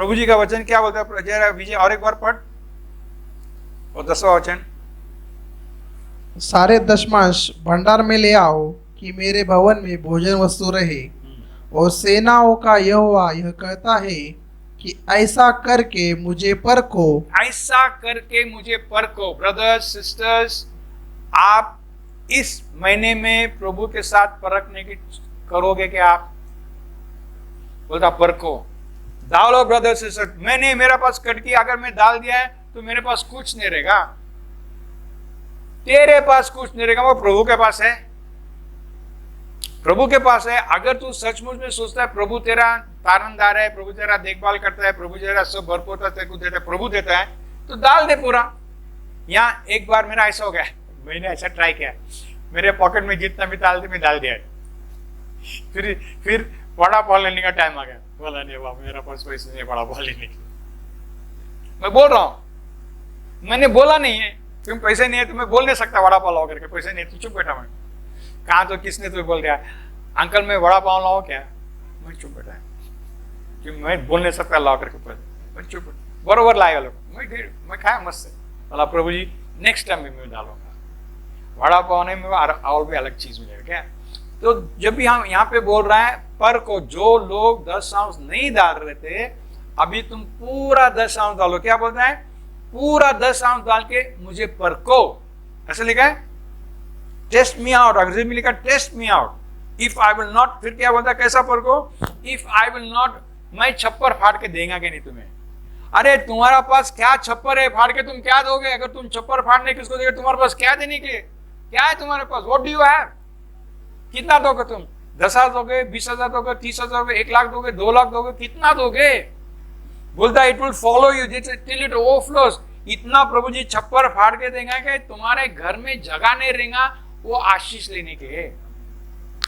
प्रभु जी का वचन क्या बोलता है? जरा विजय और एक बार पढ़, और 10वां वचन। सारे दशमांश भंडार में ले आओ कि मेरे भवन में भोजन वस्तु रहे। और सेनाओं का यहोवा यह कहता है कि ऐसा करके मुझे परखो। ऐसा करके मुझे परखो। ब्रदर्स सिस्टर्स, आप इस महीने में प्रभु के साथ परखने की करोगे क्या? आप बोलता परखो, डालो ब्रदर्स सिस्टर। मैंने मेरे पास कटकी अगर मैं डाल दिया है तो मेरे पास कुछ नहीं रहेगा, तेरे पास कुछ नहीं रहेगा, वो प्रभु के पास है, प्रभु के पास है। अगर तू सचमुच में सोचता है प्रभु तेरा तारनदार है, प्रभु तेरा देखभाल करता है, प्रभु तेरा सब भरपूर देता है, प्रभु देता है, तो डाल दे पूरा। यहाँ एक बार मेरा ऐसा हो गया, मैंने ऐसा ट्राई किया, मेरे पॉकेट में जितना भी डाल मैं डाल दिया। फिर वड़ा पाव लेने का टाइम आ गया, बोला नहीं बाबा मेरा पास पैसे नहीं वड़ा पाव लेने की। मैं बोल रहा हूं, मैंने बोला नहीं है, तुम पैसे नहीं है तो मैं बोल नहीं सकता वड़ा पाव लाओ करके, पैसे नहीं तो चुप बैठा। मैं कहा तो किसने तो बोल दिया अंकल मैं वड़ा पाव लाओ क्या, मैं चुप बैठा क्योंकि मैं बोल नहीं सकता लाओ करके पैसे, मैं चुप बरोबर लाएगा लोग, मैं खाया मस्त से। बोला प्रभु जी नेक्स्ट टाइम मैं डालूंगा वड़ा पाव नहीं, मैं और भी अलग चीज मिलेगा क्या। तो जब भी हम यहाँ पे बोल रहा है पर को, जो लोग 10 आउंस नहीं डाल रहे थे अभी तुम पूरा 10 आउंस डालो। क्या बोलता है? पूरा 10 आउंस डाल के मुझे परखो, ऐसे लिखा है, टेस्ट मी आउट। अंग्रेजी में लिखा test me out if I will not. फिर क्या बोलता है कैसा परखो? इफ आई विल नॉट, मैं छप्पर फाड़ के देगा कि नहीं तुम्हें। अरे तुम्हारा पास क्या छप्पर है, फाड़ के तुम क्या दोगे? अगर तुम छप्पर फाड़ने किसको दोगे? तुम्हारे पास क्या देने के लिए, क्या है तुम्हारे पास? What do you have? कितना दोगे तुम? 10,000 दोगे, 20,000 दोगे, 30,000 दोगे, 1 लाख दोगे, 2 लाख दोगे, कितना दोगे? बोलता है it will follow you till it overflows. इतना प्रभु जी छप्पर फाड़ के देंगे कि तुम्हारे घर में जगह नहीं रहेगा वो आशीष लेने के।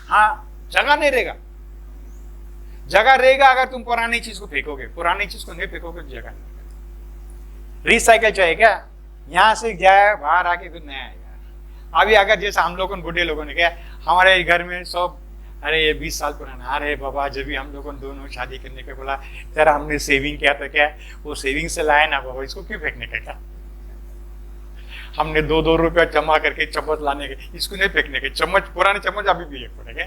हाँ, जगह नहीं रहेगा। जगह रहेगा अगर तुम पुरानी चीज को फेंकोगे, पुरानी चीज को नहीं फेंकोगे तो जगह नहीं। रिसाइकल चाहिए क्या? यहां से जाए बाहर आके कुछ नया आएगा। अभी अगर जैसे हम लोगों बूढ़े लोगों ने क्या, हमारे घर में सब, अरे ये 20 साल पुराना, अरे बाबा जब भी हम लोगों दोनों शादी करने के बोला तेरा हमने सेविंग किया था, क्या वो सेविंग से लाया ना बाबा, इसको क्यों फेंकने का? क्या हमने 2-2 रुपया जमा करके चम्मच लाने के, इसको नहीं फेंकने के। चम्मच, पुराने चम्मच अभी भी एक पड़ेगा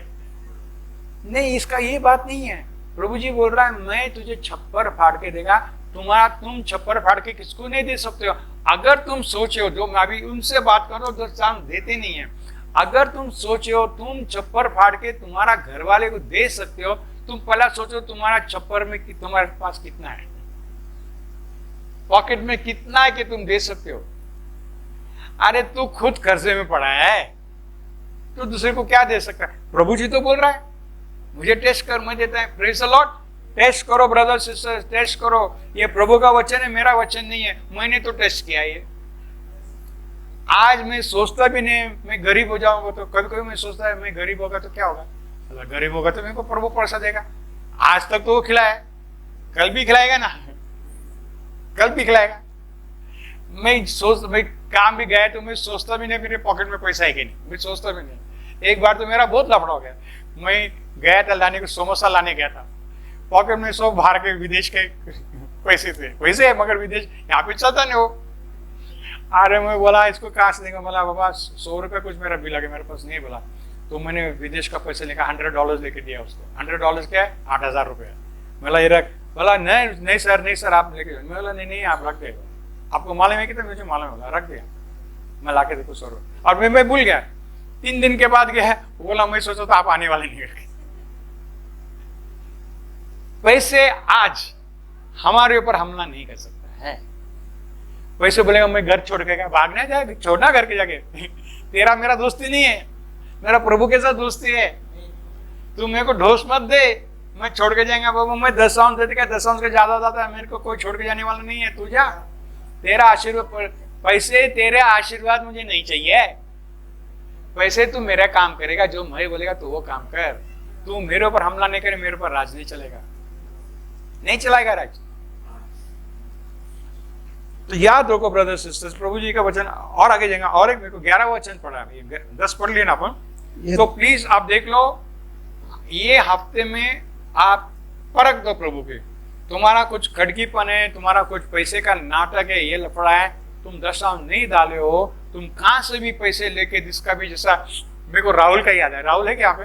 नहीं, इसका ये बात नहीं है। प्रभु जी बोल रहा है मैं तुझे छप्पर फाड़ के देगा। तुम छप्पर फाड़ के किसको नहीं दे सकते हो? अगर तुम सोचे हो, जो मैं अभी उनसे बात करो जो चांद देते नहीं है, अगर तुम सोचे हो तुम छप्पर फाड़ के तुम्हारा घर वाले को दे सकते हो, तुम पहला सोचो तुम्हारा छप्पर में तुम्हारे पास कितना है, पॉकेट में कितना है कि तुम दे सकते हो। अरे तू खुद कर्जे में पड़ा है, तो दूसरे को क्या दे सकता है? प्रभु जी तो बोल रहा है मुझे टेस्ट कर, मैं देता है। Praise the Lord. टेस्ट करो ब्रदर सिस्टर, टेस्ट करो। ये प्रभु का वचन है, मेरा वचन नहीं है। मैंने तो टेस्ट किया ये। आज मैं सोचता भी नहीं मैं गरीब हो जाऊंगा, तो कभी कभी मैं सोचता है मैं गरीब होगा तो क्या होगा, गरीब होगा तो मेरे को प्रभु पैसा देगा। आज तक तो वो खिलाया, कल भी खिलाएगा ना, कल भी खिलाएगा। मैं काम भी गया तो मैं सोचता भी नहीं मेरे पॉकेट में पैसा है कि नहीं, मैं सोचता भी नहीं। एक बार तो मेरा बहुत लफड़ा हो गया। मैं गया था लाने को, समोसा लाने गया था, पॉकेट में सब बाहर के विदेश के पैसे थे, पैसे है मगर विदेश यहाँ पे चलता नहीं हो। अरे मैं बोला इसको कहाँ से देंगे? बोला बाबा 100 रुपये कुछ मेरा बिल आ गया, मेरे पास नहीं। बोला तो मैंने विदेश का पैसा लेकर $100 लेके दिया उसको। $100 क्या है? 8,000 रुपये। बोला ये रख। बोला नहीं सर, नहीं सर आप लेके। मैं बोला नहीं आप रख दे, आपको मालूम है कि? तो मुझे मालूम है। बोला रख दिया। मैं ला के देखो 100 रुपये। और मैं भूल गया। 3 दिन के बाद गया, बोला मैं सोचा था आप आने वाले नहीं करके। वैसे आज हमारे ऊपर हमला नहीं कर सकता है। वैसे बोलेगा मैं घर छोड़ के, भागना जाए, छोड़ना घर के जाके। तेरा मेरा दोस्ती नहीं है, मेरा प्रभु के साथ दोस्ती है। तू मेरे को ढोस मत दे, मैं छोड़ के जाएंगे बाबू। मैं 10 आउंस देते क्या, 10 आउंस के ज्यादा जाता है, मेरे को कोई छोड़ के जाने वाला नहीं है। तू जा, तेरा आशीर्वाद, पैसे तेरे आशीर्वाद मुझे नहीं चाहिए। पैसे तू मेरा काम करेगा, जो मैं बोलेगा तू वो काम कर। तू मेरे ऊपर हमला नहीं करे, मेरे ऊपर राज नहीं चलेगा, नहीं चलाएगा राज। तो याद रखो ब्रदर सिस्टर्स, प्रभु जी का वचन और आगे जाएगा। और एक मेरे को 11 वचन पढ़ा, 10 पढ़ लिया ना अपन, तो प्लीज आप देख लो। ये हफ्ते में आप परख दो प्रभु के, तुम्हारा कुछ खड़कीपन है, तुम्हारा कुछ पैसे का नाटक है, ये लफड़ा है, तुम दशम नहीं डाले हो, तुम कहां से भी पैसे लेके, जिसका भी जैसा, मेरे को राहुल का याद है, राहुल है क्या पे,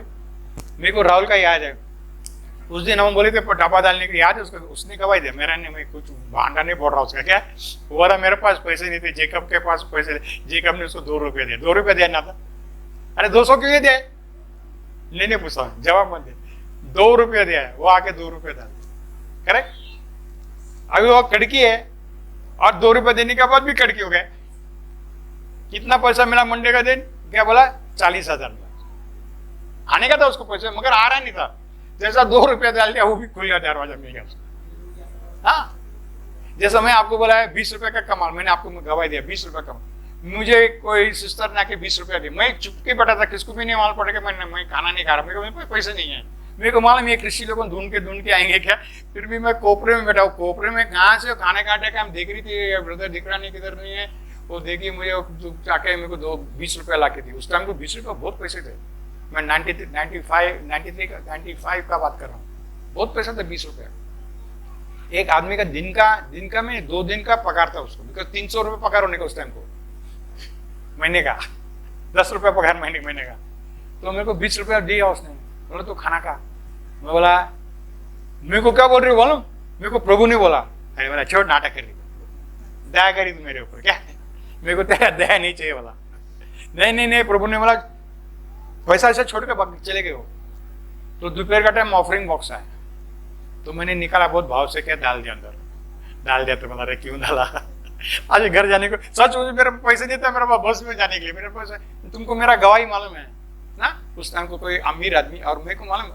मेरे को राहुल का याद है, उस दिन हम बोले थे डब्बा डालने के, याद है उसको, उसने कहा दे मेरा नहीं, मैं कुछ भांडा नहीं बोल रहा उसका, क्या वो रहा, मेरे पास पैसे नहीं थे, जेकब के पास पैसे, जेकब ने उसको 2 रुपये दिए, 2 रुपये दिया ना था, अरे 200 क्यों दिया, नहीं पूछा, जवाब मत दे, 2 रुपये दिया है, वो आके 2 रुपये डाल, करेक्ट। अभी वो कड़की है और 2 रुपये देने के बाद भी कड़की हो गए, कितना पैसा मिला मंडे का दिन, क्या बोला 40,000 मिला, आने का था उसको पैसे, मगर आ रहा नहीं था, जैसा 2 रुपया डाल दिया वो भी खुल गया, दरवाजा मिल गया उसको। हाँ, जैसा मैं आपको बोला है 20 रुपए का कमाल, मैंने आपको गवाही दिया 20 रुपए कमाल, मुझे कोई सिस्टर ने आके 20 रुपया दिया, मैं चुपके बैठा था, किसको भी नहीं मालूम पड़ेगा, मैं खाना नहीं खा रहा, मेरे को पैसे नहीं है, मेरे को मालूम ये कृषि लोगों ढूंढ के आएंगे क्या, फिर भी मैं कोपरे में बैठा हूँ, कोपरे में कहाँ से खाने काटे का हम देख रही थी, ब्रदर दिख रहा नहीं किधर नहीं है, वो देखी मुझे जाके मेरे को 20 रुपया ला के दी, उस टाइम को 20 रुपया बहुत पैसे थे, मैं 95 का बात कर रहा हूँ, बहुत पैसा था 20 रुपया, एक आदमी का दिन का में 2 दिन का पगार था उसको, बिकॉज 300 रुपये पगार होने का उस टाइम को, महीने का 10 रुपया पगार महीने का, तो मेरे को 20 रुपया दिया उसने, बोला तो खाना का, मैं बोला मेरे को क्या बोल रही हो बोलो, मेरे को प्रभु ने बोला, अरे बोला छोड़ नाटक कर रही, दया करी तू मेरे ऊपर, क्या मेरे को तेरा दया नहीं चाहिए, बोला नहीं, प्रभु ने बोला पैसा ऐसा छोड़ के चले गए हो, तो दोपहर का टाइम ऑफरिंग बॉक्स आया, तो मैंने निकाला बहुत भाव से, क्या डाल दिया अंदर, डाल दिया, तो बोला क्यों डाला, आज घर जाने को, सच मुझे मेरे पैसे नहीं था मेरे पास बस में जाने के लिए, मेरे पास तुमको मेरा गवाही मालूम है ना, उस टाइम को कोई अमीर आदमी, और मेरे को मालूम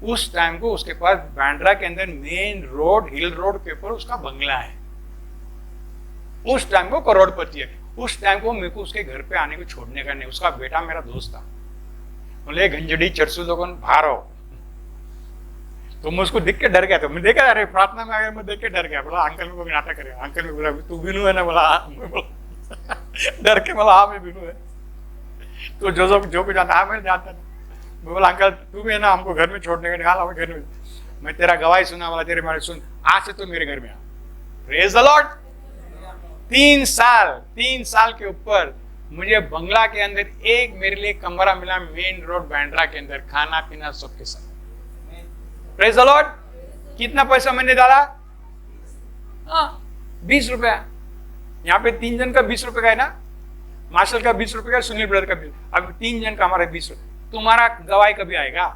उस टाइम को उसके पास बांद्रा के अंदर मेन रोड, हिल रोड के ऊपर उसका बंगला है, उस टाइम को करोड़पति है, उस टाइम को मेरे को उसके घर पे आने को छोड़ने का नहीं, उसका बेटा मेरा दोस्त था, बोले गंजड़ी चरसू लोगों बाहर हो, तो मैं उसको देख के डर गया था, मैं देखा अरे प्रार्थना में आगे मैं देख के डर गया, बोला अंकल को भी नाटक करेगा, अंकल ने बोला तू बिनू है ना, बोला मैं बोला डर के बोला हाँ मैं बिनू है, तो जो कुछ जानता, हाँ मैं जानता था, मैं बोला अंकल तू भी है ना, हमको घर में छोड़ने का निकाल, हमें घर में, मैं तेरा गवाही सुना, बोला तेरे मेरे सुन, आज से तो मेरे घर में आ, प्रेज द लॉर्ड। 3 साल के ऊपर मुझे बंगला के अंदर एक मेरे लिए कमरा मिला, मेन रोड बांद्रा के अंदर, खाना पीना सबके साथ, प्रेज द लॉर्ड। कितना पैसा मैंने डाला, 20 रुपया, यहाँ पे 3 जन का 20 रुपए का है ना, मार्शल का 20 रुपए का, सुनील ब्रदर का 20, अब 3 जन का हमारा 20 रुपए, तुम्हारा गवाही कभी आएगा,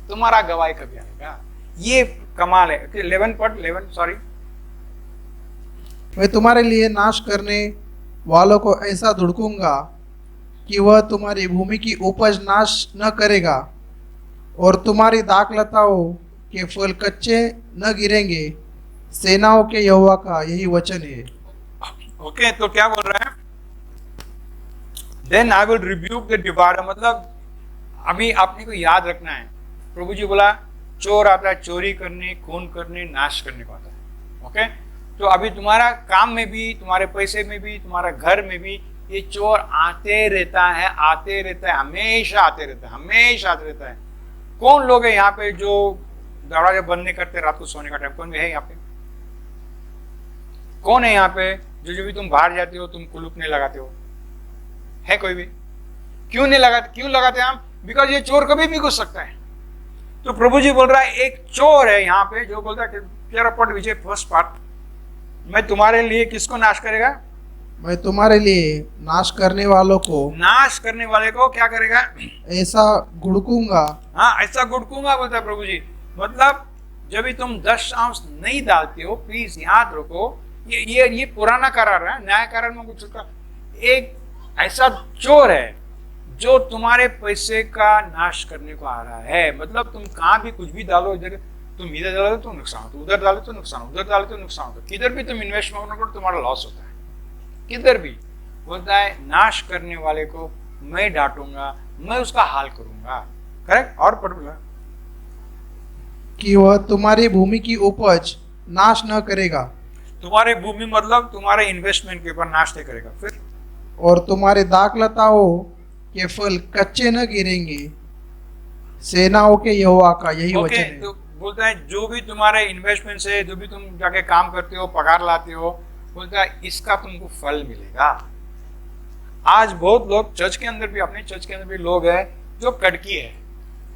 तुम्हारा गवाही कभी आएगा, ये कमाल है। 11 सॉरी, मैं तुम्हारे लिए नाश करने वालों को ऐसा धुड़कूंगा कि वह तुम्हारी भूमि की उपज नाश न करेगा, और तुम्हारी दाखलताओं के फल कच्चे न गिरेंगे, सेनाओं के यहोवा का यही वचन है। ओके, तो क्या बोल रहा है, then I will rebuke the divider, मतलब अभी आपने को याद रखना है, प्रभु जी बोला चोर आता है चोरी करने, खून करने, नाश करने को आता है, ओके। तो अभी तुम्हारा काम में भी, तुम्हारे पैसे में भी, तुम्हारा घर में भी ये चोर आते रहता है, हमेशा आते रहता है। कौन लोग है यहाँ पे जो दरवाजा बंद नहीं करते रात को सोने का टाइम, कौन है यहाँ पे, कौन है यहाँ पे जो भी तुम बाहर जाते हो तुम कुलूप नहीं लगाते हो, है कोई भी? क्यों नहीं लगाते, क्यों लगाते हम? बिकॉज ये चोर कभी भी घुस सकता है। तो प्रभु जी बोल रहा है एक चोर है यहाँ पे जो बोलता है कि विजय फर्स्ट पार्ट, मैं तुम्हारे लिए किसको नाश करेगा, मैं तुम्हारे लिए नाश करने वालों को, नाश करने वाले को क्या करेगा, ऐसा गुड़कूंगा, हाँ ऐसा गुड़कूंगा बोलता है प्रभु जी। मतलब जब भी तुम 10 नहीं डालते हो, प्लीज याद रखो ये पुराना करार है, नया करार में कुछ का एक ऐसा चोर है जो तुम्हारे पैसे का नाश करने को आ रहा है। मतलब तुम कहाँ भी कुछ भी डालो, इधर तुम इधर डालो तो नुकसान होता, उधर डालो तो नुकसान, उधर डालो तो नुकसान होता, किधर भी तुम इन्वेस्टमेंट करो तुम्हारा लॉस होता है, किधर भी बोलता है नाश करने वाले को मैं डांटूंगा, मैं उसका हाल करूंगा। करेक्ट। और पढ़ कि वह तुम्हारी भूमि की उपज नाश न करेगा, तुम्हारे भूमि मतलब तुम्हारे इन्वेस्टमेंट के ऊपर नाश नहीं करेगा। फिर और तुम्हारे दाखलताओं के फल कच्चे न गिरेंगे, सेनाओं के यहोवा का यही वचन है। तो बोलता है जो भी तुम्हारे इन्वेस्टमेंट है, जो भी तुम जाके काम करते हो, पगार लाते हो, बोलता है इसका तुमको फल मिलेगा। आज बहुत लोग चर्च के अंदर भी, अपने चर्च के अंदर भी लोग हैं जो कड़की है,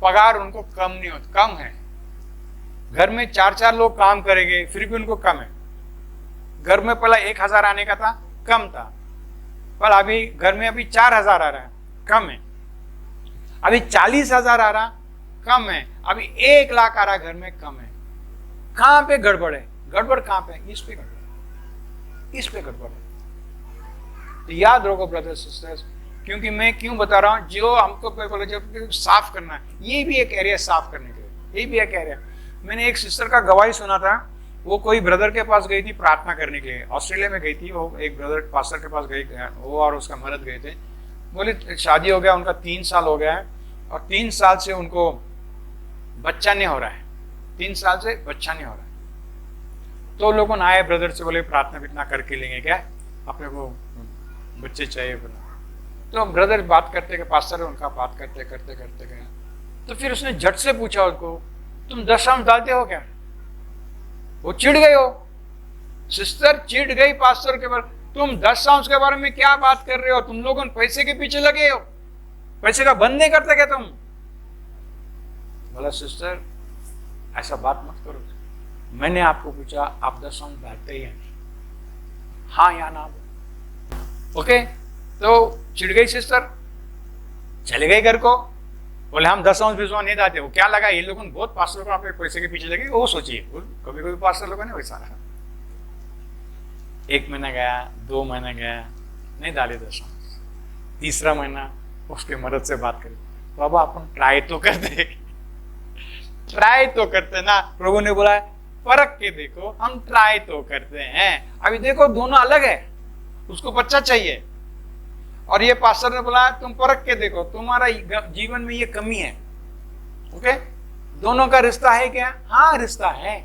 पगार उनको कम नहीं होता, कम है। घर में 4-4 लोग काम करेंगे फिर भी उनको कम है। घर में पहला 1,000 आने का था, कम था, पर अभी घर में अभी 4,000 आ रहा है, कम है। अभी 40,000 आ रहा, कम है। अभी 1 लाख आ रहा घर में, कम है। कहां पे गड़बड़ है? गड़बड़ कहां पे? इस पे गड़बड़ है, इस पे गड़बड़ है। तो याद रखो ब्रदर्स सिस्टर्स, क्योंकि मैं क्यों बता रहा हूं, जो हमको बोले जब साफ करना है, ये भी एक एरिया साफ करने के लिए, ये भी एक एरिया। मैंने एक सिस्टर का गवाही सुना था, वो कोई ब्रदर के पास गई थी प्रार्थना करने के लिए, ऑस्ट्रेलिया में गई थी वो, एक ब्रदर पास्टर के पास गई, वो और उसका मर्द गए थे। बोले शादी हो गया उनका, 3 साल हो गया है और 3 साल से उनको बच्चा नहीं हो रहा है, 3 साल से बच्चा नहीं हो रहा है। तो लोगों ने आए ब्रदर से, बोले प्रार्थना बितना करके लेंगे क्या, अपने को बच्चे चाहिए बोला। तो ब्रदर बात करते गए, पास्टर है उनका, बात करते करते करते गए। तो फिर उसने झट से पूछा उसको, तुम 10 डालते हो क्या? वो चिढ़ गई, हो सिस्टर चिढ़ गई पास्टर के बारे, तुम 10 के बारे में क्या बात कर रहे हो? तुम लोगों पैसे के पीछे लगे हो, पैसे का बंद नहीं करते क्या तुम? बोला सिस्टर ऐसा बात मत करो, मैंने आपको पूछा आप 10 डालते ही हैं? हाँ या ना? ओके, तो चिढ़ गई सिस्टर, चले गए घर को, बोले हम 10 नहीं डालते। वो क्या लगा, ये लोगों बहुत पास्टर को आप पैसे के पीछे लगे, वो सोचिए कभी कभी पास्टर लोगों ने वैसा रहा। 1 महीना गया, 2 महीने गया, नहीं डाले 10। तीसरा महीना उसके मदद से बात करी, बाबा अपन ट्राई तो करते, ट्राई तो करते ना। प्रभु ने बोला परख के देखो, हम ट्राई तो करते हैं। अभी देखो दोनों अलग है, उसको बच्चा चाहिए और ये पास्टर ने बोला तुम परख के देखो, तुम्हारा जीवन में ये कमी है। ओके, दोनों का रिश्ता है क्या? हाँ रिश्ता है।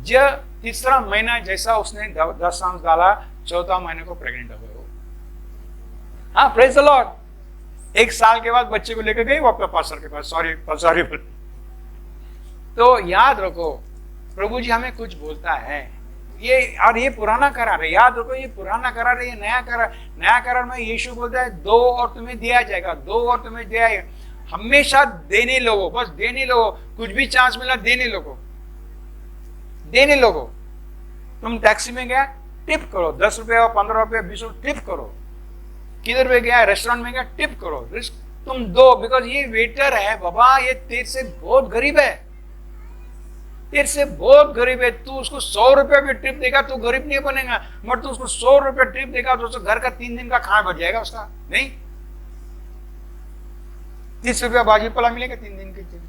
जब तीसरा महीना जैसा उसने 10 डाला, 4था महीने को प्रेग्नेंट हो गए वो। हाँ प्रेज द लॉर्ड। 1 साल के बाद बच्चे को लेकर गई वो अपने पास्टर के पास, सॉरी। तो याद रखो प्रभु जी हमें कुछ बोलता है, ये और ये पुराना करार है, याद रखो ये पुराना करार है, ये नया करार। नया करार में यीशु बोलता है 2 और तुम्हें दिया जाएगा, 2 और तुम्हें दिया जाएगा। हमेशा देने लोगो, बस देने लोगो, कुछ भी चांस मिला देने लोगो, देने लोगो। तुम टैक्सी में गया टिप करो, 10 रुपये और 15 रुपये 20 रुपये टिप करो। किधर पे गया, रेस्टोरेंट में गया टिप करो, तुम दो। बिकॉज ये वेटर है बाबा, ये तेरे से बहुत गरीब है, तेरे से बहुत गरीब है। तू उसको 100 रुपये भी टिप देगा तो गरीब नहीं बनेगा, मगर तू उसको 100 रुपये टिप देगा तो उसको घर का 3 दिन का खाना बच जाएगा उसका। नहीं, 30 रुपया बाजी पला मिलेगा 3 दिन के लिए,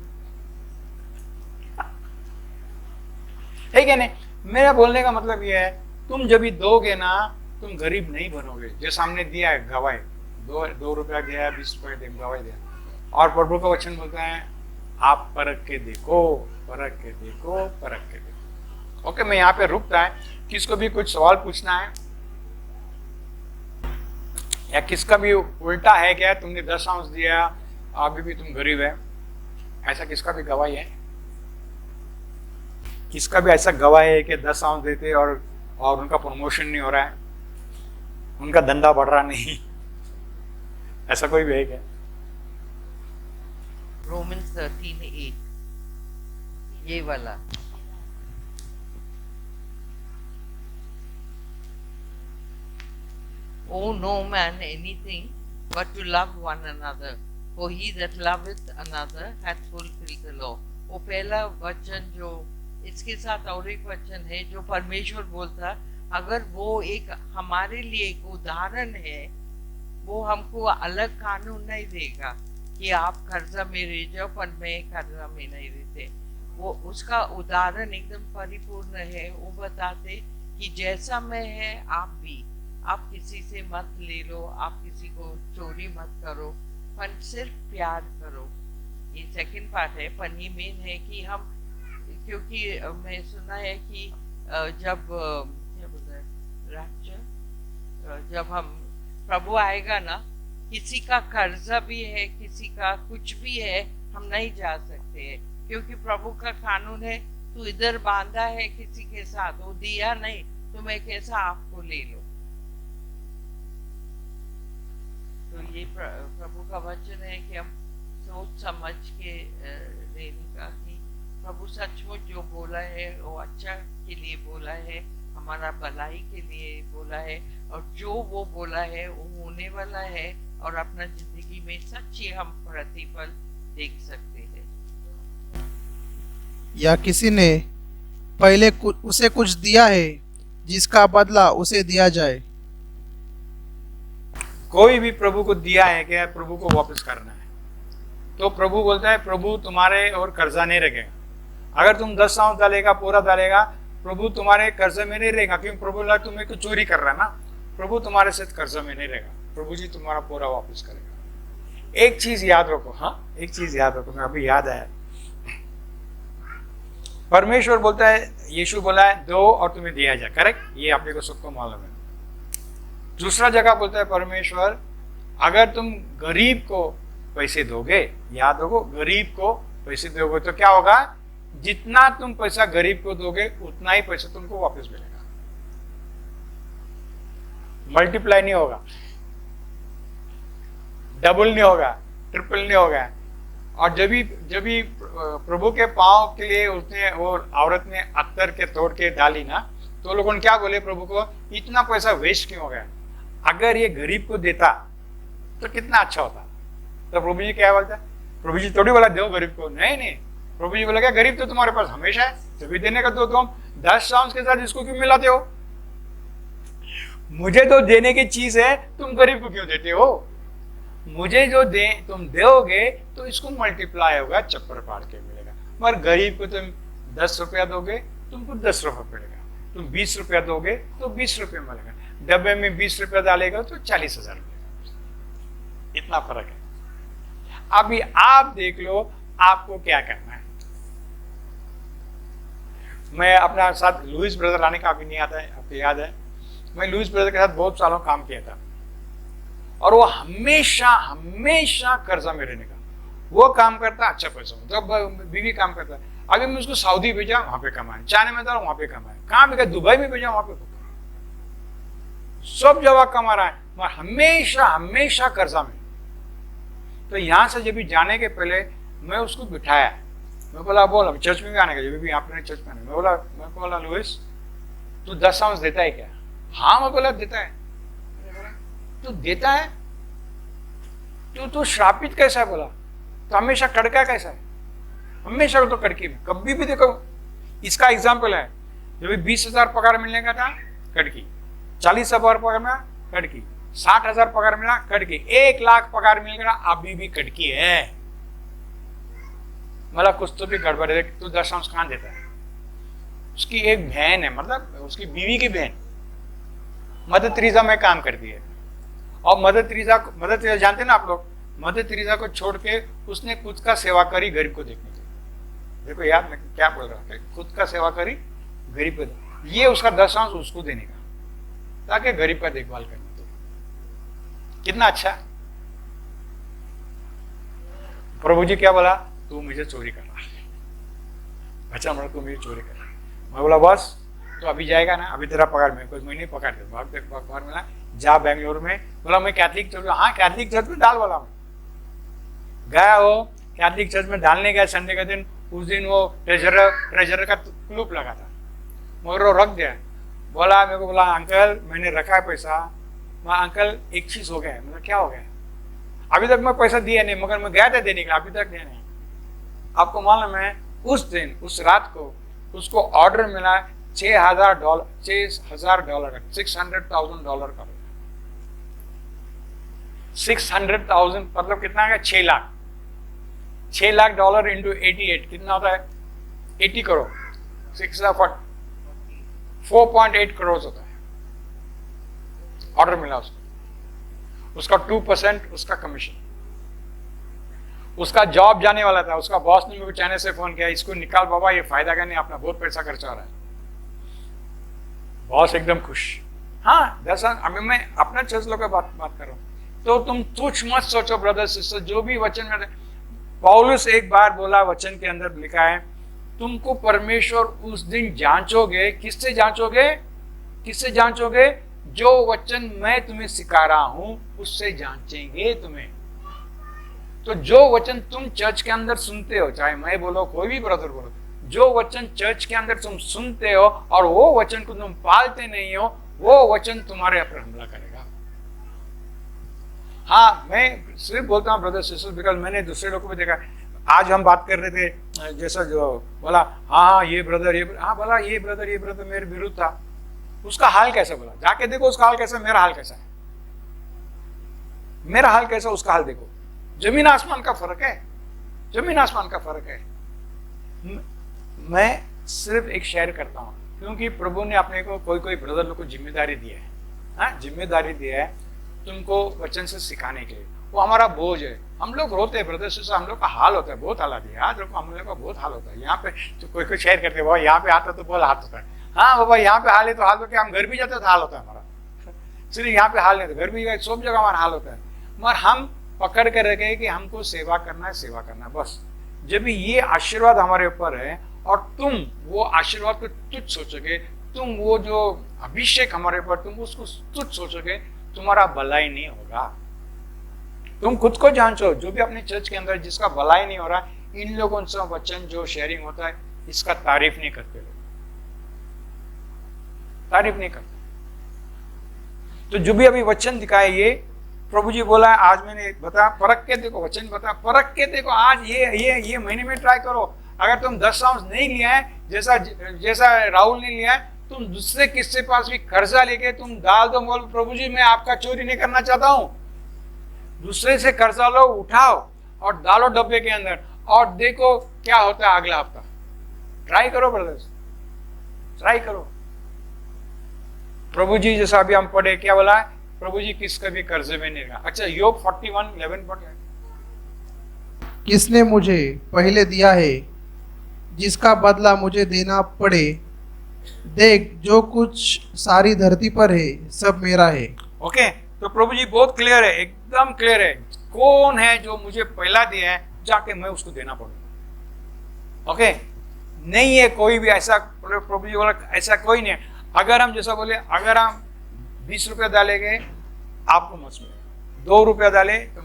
ठीक है नहीं? मेरा बोलने का मतलब ये है, तुम जब भी दोगे ना तुम गरीब नहीं बनोगे। जो सामने दिया है गवाही, 2 रुपया दिया, 20 रुपये गवाही दिया। और प्रभु का वचन बोलता है आप परख के देखो, परख के देखो, परख के देखो। ओके, मैं यहाँ पे रुकता है। किसको भी कुछ सवाल पूछना है या किसका भी उल्टा है क्या, तुमने 10 आउंस दिया अभी भी तुम गरीब है, ऐसा किसका भी गवाही है? किसका भी ऐसा गवाही है कि 10 आउंस देते और उनका प्रमोशन नहीं हो रहा है, उनका धंधा बढ़ रहा नहीं, ऐसा कोई भी है क्या? Romans 13:8 ये वाला। Owe no man anything but to love one another, for he that loveth another hath fulfilled the law। वो पहला वचन जो इसके साथ और एक वचन है जो परमेश्वर बोलता, अगर वो एक हमारे लिए एक उदाहरण है, वो हमको अलग कानून नहीं देगा कि आप कर्जा में रह जाओ पर मैं कर्जा में नहीं रहते। वो उसका उदाहरण एकदम परिपूर्ण है। वो बताते कि जैसा मैं है आप भी, आप किसी से मत ले लो, आप किसी को चोरी मत करो, पर सिर्फ प्यार करो। ये सेकंड पार्ट है, पर ये मेन है कि हम, क्योंकि मैं सुना है कि जब क्या बोलते हैं रैप्चर, जब हम प्रभु आएगा ना, किसी का कर्जा भी है, किसी का कुछ भी है, हम नहीं जा सकते हैं, क्योंकि प्रभु का कानून है, तू इधर बांधा है किसी के साथ, वो दिया नहीं, तुम एक ऐसा आपको ले लो। तो ये प्रभु का वचन है कि हम सोच समझ के लेने का, कि प्रभु सचमुच जो बोला है वो अच्छा के लिए बोला है, हमारा भलाई के लिए बोला है, और जो वो बोला है वो होने वाला है, और अपना जिंदगी में सच्ची हम प्रतिफल देख सकते हैं। या किसी ने पहले उसे कुछ दिया है जिसका बदला उसे दिया जाए। कोई भी प्रभु को दिया है क्या, प्रभु को वापस करना है, तो प्रभु बोलता है प्रभु तुम्हारे और कर्जा नहीं रखेगा। अगर तुम 10 आंस डालेगा, पूरा डालेगा, प्रभु तुम्हारे कर्जा में नहीं रहेगा, क्योंकि प्रभु बोला तुम्हें कुछ चोरी कर रहा है ना, प्रभु तुम्हारे साथ कर्जा में नहीं रहेगा, प्रभु जी तुम्हारा पूरा वापस करेगा। एक चीज याद रखो, हाँ एक चीज याद रखो, मैं अभी याद आया, परमेश्वर बोलता है, यीशु बोला है दो और तुम्हें दिया जाए, करेक्ट, ये आप को सबको मालूम है। दूसरा जगह बोलता है परमेश्वर, अगर तुम गरीब को पैसे दोगे, याद रखो गरीब को पैसे दोगे तो क्या होगा, जितना तुम पैसा गरीब को दोगे उतना ही पैसा तुमको वापस मिलेगा, मल्टीप्लाई नहीं होगा, डबल नहीं होगा, ट्रिपल नहीं होगा। और जब भी प्रभु के पांव के लिए उसने वो औरत ने अत्तर के तोड़ के डाली ना, तो लोगों ने क्या बोले प्रभु को, इतना पैसा वेस्ट क्यों हो गया, अगर ये गरीब को देता तो कितना अच्छा होता। तो प्रभु जी क्या बोलता है, प्रभु जी थोड़ी बोला दो गरीब को, नहीं, प्रभु जी बोला क्या, गरीब तो तुम्हारे पास हमेशा है, तभी देने का, तो तुम 10 आंस के साथ इसको क्यों मिलाते हो, मुझे तो देने की चीज है, तुम गरीब को क्यों देते हो, मुझे जो तुम दोगे तो इसको मल्टीप्लाई होगा, चप्पर फाड़ के मिलेगा। मगर गरीब को तुम 10 रुपया दोगे, तुमको 10 रुपया मिलेगा, तुम 20 रुपया दोगे तो 20 रुपया मिलेगा, डब्बे में 20 रुपया डालेगा तो 40,000 मिलेगा, इतना फर्क है। अभी आप देख लो आपको क्या करना है। मैं अपना साथ लुइस ब्रदर लाने का अभी नहीं आता है, आपको याद है, मैं लुइस ब्रदर के साथ बहुत सालों काम किया था, और वो हमेशा कर्जा में रहने का वो काम करता, अच्छा पैसा, जब बीवी काम करता है। अभी मैं उसको सऊदी भेजा, वहां पे कमाए, चाइना में था वहां पे कमाए, कहाँ भी दुबई में भेजा, वहां पे सब जगह कमा रहा है, मगर हमेशा कर्जा में। तो यहां से जब भी जाने के पहले मैं उसको बिठाया, मैं बोला बोल चर्च में भी आने का, जब भी आपने चर्च में आने, मैं बोला लुइस तू 10 आंस देता है क्या, हाँ मैं बोला देता है, तू देता है, तू श्रापित कैसा है, बोला तो हमेशा कड़का कैसा है, हमेशा तो कड़की में, कभी भी देखो। इसका एग्जाम्पल है, जब 20,000 पगार मिलने का था कड़की, 40,000 पगार मिला कड़की, 60,000 पगार मिला कड़की, 1 लाख पगार मिल गया अभी भी कड़की है। मतलब कुछ तो भी गड़बड़ है, तू 10 आंस कहां देता है। उसकी एक बहन है, मतलब उसकी बीवी की बहन मदर तेरेसा में काम करती है, और मदर तेरेसा जानते ना आप लोग, मदर तेरेसा को छोड़ के उसने खुद का सेवा करी गरीब को देखने के लिए। देखो यार मैं क्या बोल रहा हूँ, खुद का सेवा करी गरीब को, ये उसका 10 आंस उसको देने का, ताकि गरीब का देखभाल करने के। कितना अच्छा। प्रभु जी क्या बोला, तू मुझे चोरी कर रहा है, अच्छा मतलब तू मुझे चोरी कर रहा है। मैं बोला बस तो अभी जाएगा ना, अभी तेरा पगार में कुछ महीने पकड़ दे, पगार मिला, जा बेंगलोर में। बोला मैं कैथलिक चर्च, हाँ कैथलिक चर्च में डाल, बोला मैं गया, वो कैथलिक चर्च में डालने गया संडे का दिन। उस दिन वो ट्रेजरर का क्लूप लगा था, मगर वो रख दिया। बोला मेरे को, बोला अंकल मैंने रखा है पैसा। मैं अंकल एक चीज हो गया है। मतलब क्या हो गया, अभी तक मैं पैसा दिया नहीं, मगर मैं गया था देने के लिए, अभी तक दिया नहीं। आपको मालूम है उस दिन उस रात को उसको ऑर्डर मिला $6,000 $600,000 का। 600,000 मतलब कितना है, 6 लाख। $6 इंटू 88 कितना होता है, 80 करोड़। 4.8 करोड़ होता है। ऑर्डर मिला उसको, उसका 2% उसका कमीशन। उसका जॉब जाने वाला था, उसका बॉस ने मुझे चाइना से फोन किया, इसको निकाल बाबा, ये फायदा का नहीं, अपना बहुत पैसा खर्चा हो रहा है। बॉस एकदम खुश। हाँ 10 आंस, अभी मैं अपना चर्च लोग का बात कर रहा हूँ। तो तुम तुच्छ मत सोचो ब्रदर सिस्टर, जो भी वचन में पौलुस एक बार बोला, वचन के अंदर लिखा है, तुमको परमेश्वर उस दिन जांचोगे। किससे जांचोगे? किससे जांचोगे? जो वचन मैं तुम्हें सिखा रहा हूं उससे जांचेंगे तुम्हें। तो जो वचन तुम चर्च के अंदर सुनते हो, चाहे मैं बोलो, कोई भी ब्रदर बोलो, जो वचन चर्च के अंदर तुम सुनते हो और वो वचन को तुम पालते नहीं हो, वो वचन तुम्हारे ऊपर हमला करेगा। हाँ, मैं सिर्फ बोलता हूँ ब्रदर सिस्टर, बिकॉज मैंने दूसरे लोगों को भी देखा। आज हम बात कर रहे थे, जैसा जो बोला, हाँ ये ब्रदर, हाँ बोला ये ब्रदर मेरे विरुद्ध था, उसका हाल कैसा? बोला जाके देखो उसका हाल कैसा, मेरा हाल कैसा है, मेरा हाल कैसा, उसका हाल देखो। जमीन आसमान का फर्क है, जमीन आसमान का फर्क है। मैं सिर्फ एक शेयर करता हूं, क्योंकि प्रभु ने अपने को कोई ब्रदर लोग को जिम्मेदारी दी है, हाँ जिम्मेदारी दी है तुमको वचन से सिखाने के लिए। वो हमारा बोझ है। हम लोग रोते हैं ब्रदर सिस्टर, हम लोग का हाल होता है, बहुत हालात है याद रखो, हम लोग का बहुत हाल होता है। यहाँ पे तो कोई शेयर करते हैं, यहाँ पे आता तो बहुत हाल होता है। हाँ बाबा, यहाँ पे हाल है तो हाल होता है, हम घर भी जाते तो हाल होता है हमारा। सिर्फ यहाँ पे हाल नहीं, घर भी सब जगह हमारा हाल होता है। मगर हम पकड़ कर रखे कि हमको सेवा करना है, सेवा करना है बस। जब ये आशीर्वाद हमारे ऊपर है और तुम वो आशीर्वाद को तुच्छ सोचोगे, तुम वो जो अभिषेक हमारे ऊपर, तुम उसको तुच्छ सोचोगे, तुम्हारा भलाई नहीं होगा। तुम खुद को जांचो, जो भी अपने चर्च के अंदर जिसका भलाई नहीं हो रहा, इन लोगों से वचन जो शेयरिंग होता है इसका तारीफ नहीं करते लोग, तारीफ नहीं करते। तो जो भी अभी वचन दिखाए, ये प्रभु जी बोला है, आज मैंने बता, परख के देखो, वचन बता, परख के देखो। आज ये महीने में ट्राई करो। अगर तुम 10 आउंस नहीं लिया है, जैसा राहुल ने लिया है, तुम दूसरे किससे पास भी कर्जा लेके तुम डाल दो, बोल प्रभु जी मैं आपका चोरी नहीं करना चाहता हूं। दूसरे से कर्जा लो, उठाओ और डालो डब्बे के अंदर, और देखो क्या होता है अगला हफ्ता। ट्राई करो ब्रदर्स, ट्राई करो। प्रभु जी जैसा अभी हम पढ़े, क्या बोला है? प्रभु जी किसका भी कर्जे में नहीं रहा। अच्छा, योग 41:11 पढ़े, किसने मुझे पहले दिया है, जिसका बदला मुझे देना पड़े। देख, जो कुछ सारी धरती पर है सब मेरा है। ओके, तो प्रभु जी बहुत क्लियर है, एकदम क्लियर है। कौन है जो मुझे पहला दिया है, जाके मैं उसको देना पड़ेगा। ओके, नहीं है कोई भी ऐसा, प्रभु जी बोला ऐसा कोई नहीं है। अगर हम जैसा बोले, अगर हम 20 रुपया डालेंगे आपको मत मिले, 2 रुपया डाले तो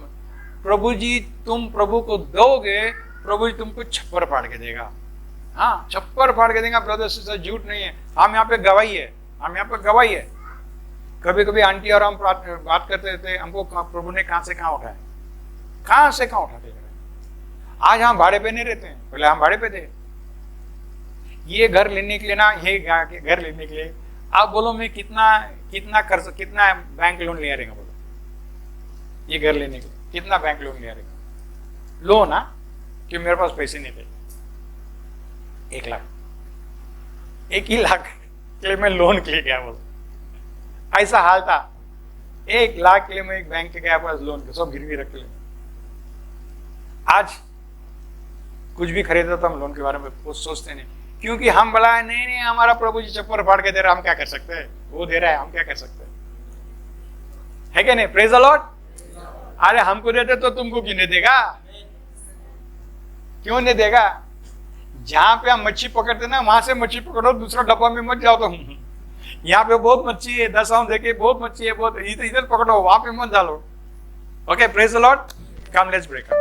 प्रभु जी, तुम प्रभु को दोगे, प्रभु जी तुमको छप्पर फाड़ के देगा। हाँ, छप्पर फाड़ के देगा ब्रदर सिस्टर, झूठ नहीं है। हम यहाँ पे गवाही है, हम यहाँ पे गवाही है। कभी कभी आंटी और हम बात करते थे, हमको प्रभु ने कहां से कहां उठाया, कहां से कहां उठाते हैं। आज हम भाड़े पे नहीं रहते हैं, पहले हम भाड़े पे थे। ये घर लेने के लिए ना, ये घर लेने के लिए आप बोलो मैं कितना कर्ज, कितना बैंक लोन लिया रहेगा, बोलो ये घर लेने के लिए कितना बैंक लोन लिया रहेगा? लोन, हाँ, कि मेरे पास पैसे नहीं थे। 1 लाख, 1 ही लाख के लिए मैं लोन के लिए गया, बोलो ऐसा हाल था। 1 लाख के लिए मैं एक बैंक के गया, पास लोन के सब गिरवी रख ले। आज कुछ भी खरीदा तो हम लोन के बारे में कुछ सोचते नहीं, क्योंकि हम बोला नहीं हमारा प्रभु जी चप्पर फाड़ के दे रहा है, हम क्या कर सकते हैं, वो दे रहा है, हम क्या कर सकते हैं, है क्या नहीं? Praise the Lord. अरे हमको देते तो तुमको क्यों नहीं देगा? क्यों नहीं देगा? जहां पे हम मच्छी पकड़ते ना, वहां से मच्छी पकड़ो, दूसरा डब्बा में मत जाओ। तो यहाँ पे बहुत मच्छी है, 10 आउंस देखे, बहुत मच्छी है, बहुत इधर पकड़ो, वहां पे मत डालो। Okay, praise the lord. Come let's break up.